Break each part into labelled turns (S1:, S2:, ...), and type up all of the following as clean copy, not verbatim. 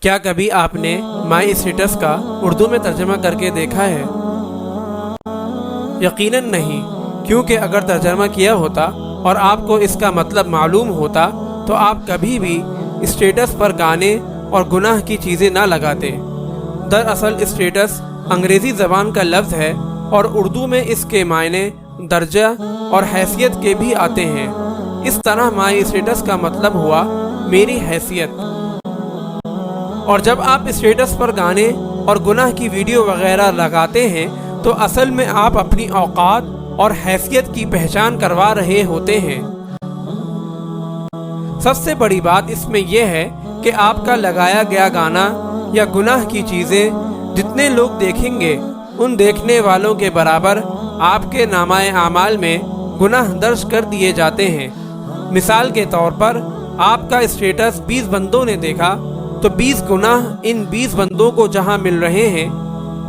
S1: کیا کبھی آپ نے مائی اسٹیٹس کا اردو میں ترجمہ کر کے دیکھا ہے؟ یقیناً نہیں، کیونکہ اگر ترجمہ کیا ہوتا اور آپ کو اس کا مطلب معلوم ہوتا تو آپ کبھی بھی اسٹیٹس پر گانے اور گناہ کی چیزیں نہ لگاتے۔ دراصل اسٹیٹس انگریزی زبان کا لفظ ہے اور اردو میں اس کے معنی درجہ اور حیثیت کے بھی آتے ہیں۔ اس طرح مائی اسٹیٹس کا مطلب ہوا میری حیثیت۔ اور جب آپ اسٹیٹس پر گانے اور گناہ کی ویڈیو وغیرہ لگاتے ہیں تو اصل میں آپ اپنی اوقات اور حیثیت کی پہچان کروا رہے ہوتے ہیں۔ سب سے بڑی بات اس میں یہ ہے کہ آپ کا لگایا گیا گانا یا گناہ کی چیزیں جتنے لوگ دیکھیں گے ان دیکھنے والوں کے برابر آپ کے نامہ اعمال میں گناہ درج کر دیے جاتے ہیں۔ مثال کے طور پر آپ کا اسٹیٹس 20 بندوں نے دیکھا تو 20 گناہ ان 20 بندوں کو جہاں مل رہے ہیں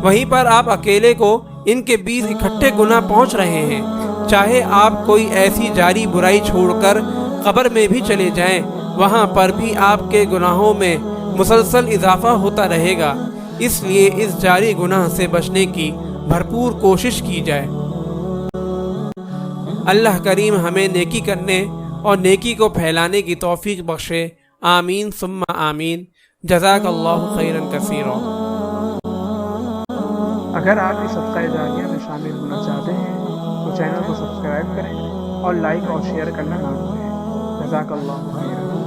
S1: وہیں پر آپ اکیلے کو ان کے 20 اکٹھے گناہ پہنچ رہے ہیں۔ چاہے آپ کوئی ایسی جاری برائی چھوڑ کر قبر میں بھی چلے جائیں وہاں پر بھی آپ کے گناہوں میں مسلسل اضافہ ہوتا رہے گا۔ اس لیے اس جاری گناہ سے بچنے کی بھرپور کوشش کی جائے۔ اللہ کریم ہمیں نیکی کرنے اور نیکی کو پھیلانے کی توفیق بخشے، آمین ثم آمین۔ جزاک اللہ خیرا کثیرا۔
S2: اگر آپ اس صدقہ جاریہ میں شامل ہونا چاہتے ہیں تو چینل کو سبسکرائب کریں اور لائک اور شیئر کرنا نہ بھولیں۔ جزاک اللہ خیرا۔